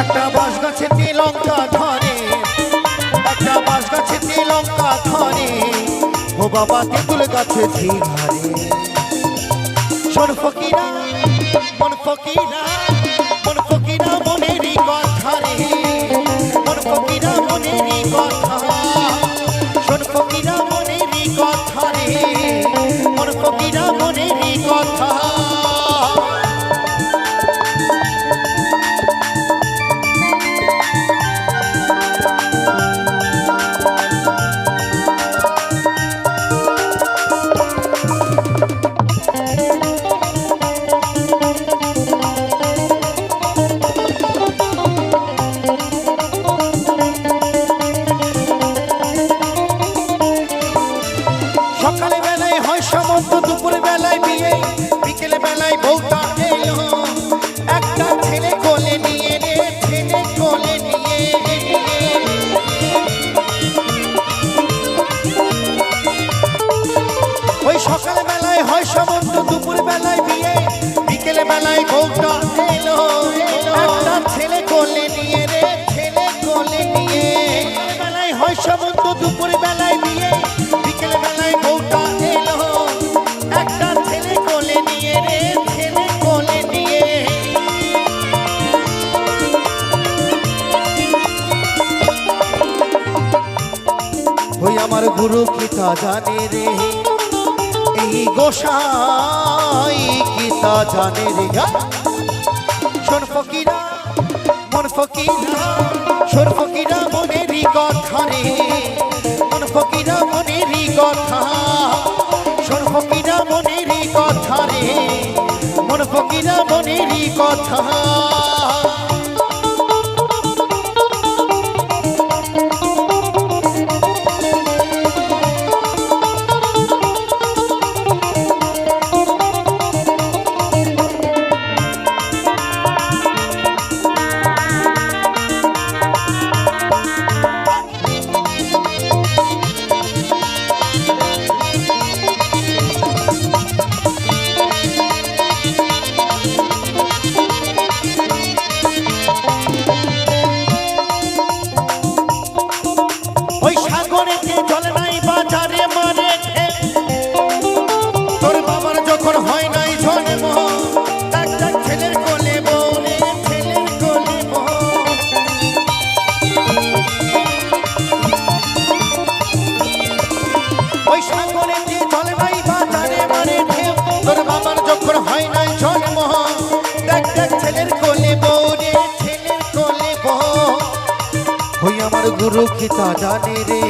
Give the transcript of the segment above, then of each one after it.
একটা বাঁশ গাছেতে লঙ্কা ধরে, একটা বাঁশ গাছেতে লঙ্কা ধরে, ও বাবা তেঁতুল গাছে ঝিঙারে। শোন ফকিরা মন ফকিরা, মন ফকিরা মনেরই কথা রে, মন ফকিরা মনেরই কথা। শোন ফকিরা মনেরই কথা রে, মন ফকিরা মনেরই কথা। সকালে বেলায় হয় সমন্ত, দুপুর বেলায় বিয়ে, বিকেল বেলায় বউটা এলো, একটা ছেলে কোলে নিয়ে রে, ছেলে কোলে নিয়ে। ওই সকাল বেলায় হয় সমন্ত, দুপুর বেলায় বিয়ে, বিকেল বেলায় বউটা এলো, একটা ছেলে কোলে নিয়ে রে, ছেলে কোলে নিয়ে। বেলায় হয় সমন্ত, দুপুর বেলায় বিয়ে, বিকেল বেলায় বউটা এলো, একটা ছেলে কোলে নিয়ে রে, ছেলে কোলে নিয়ে। ওই আমার গুরু কি তা জানে রে, এই গোসাই কি তা জানে রে। শোন ফকিরা মন ফকিরা, শোন ফকিরা মনেরই কথা রে, মন ফকিরা মনেরই কথা। শোন ফকিরা মনেরই কথা রে, মন ফকিরা মনেরই কথা। ওই সাগরেতে জল নাই বাজারে মারে, তোর বাবার যখন হয় নাই জন্ম, একটা ছেলের কোলে বউ রে, ছেলের কোলে বউ। ওই সাগরেতে জল নাই বাজারে মারে ঢেউ, তোর বাবার যখন হয় নাই জন্ম, একটা ছেলের কোলে বউ রে, ছেলের কোলে বউ। ওই আমার গুরু কি তা জানে রে,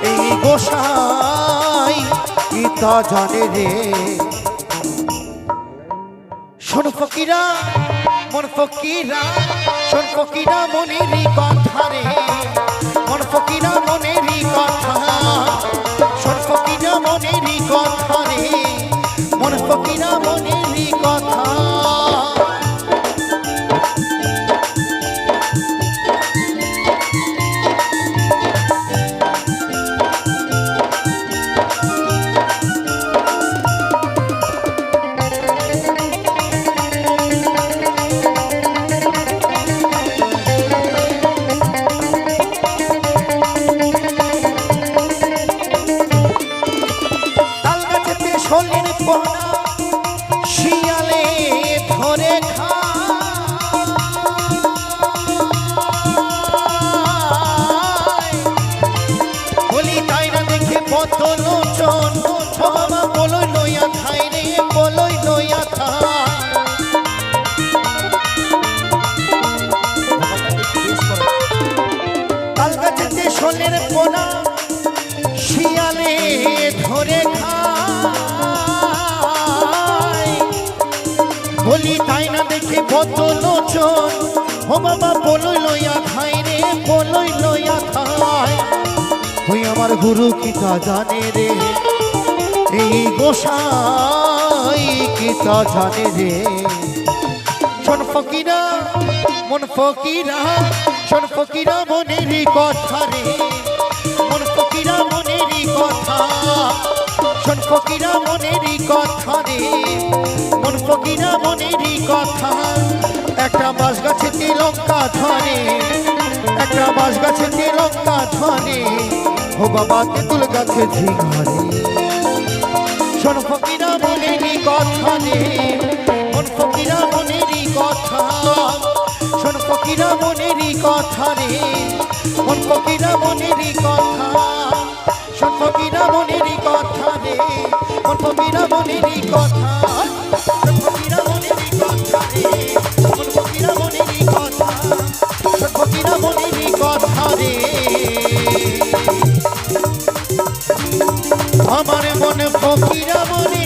এই গোসাই কি তা জানে রে। শোন ফকিরা মন ফকিরা, শোন ফকিরা মনেরই কথা রে, মন ফকিরা মনেরই কথা। শোন ফকিরা মনেরই কথা রে, মন ফকিরা মনেরই কথা। শোলের পোনা শিয়ালে ধরে খায়, বলি তাই না দেখে কত লোচন, বাবা বলই লইয়া খাই রে, বলই লইয়া খায়। তাল গাছেতে শোলের পোনা শিয়ালে ধরে খায়, বলি তাই না দেখে কত লোচন, ও বাবা বলই লইয়া খাই রে, বলই লইয়া খায়। ওই আমার গুরু কি তা জানে রে, এই গোসাই কি তা জানে রে। শোন ফকিরা মন ফকিরা, শোন ফকিরা মনেরই কথা রে, মন ফকিরা শোন ফকিরা মনেরই কথা রে, মন ফকিরা মনেরই কথা। একটা বাঁশ গাছেতে লঙ্কা ধরে, একটা বাঁশ গাছেতে লঙ্কা ধরে, ও বাবা তেঁতুল গাছে ঝিঙারে। শোন ফকিরা মনেরই কথা রে, মন ফকিরা মনেরই কথা। শোন ফকিরা মনেরই কথা রে, মন ফকিরা মনেরই কথা। শোন ফকিরা মনেরই কথা রে, মন ফকিরা মনেরই কথা। শোন ফকিরা মনেরই কথা রে, মন ফকিরা মনেরই কথা। শোন ফকিরা মনেরই কথা রে। আমার মন ফকিরা মনে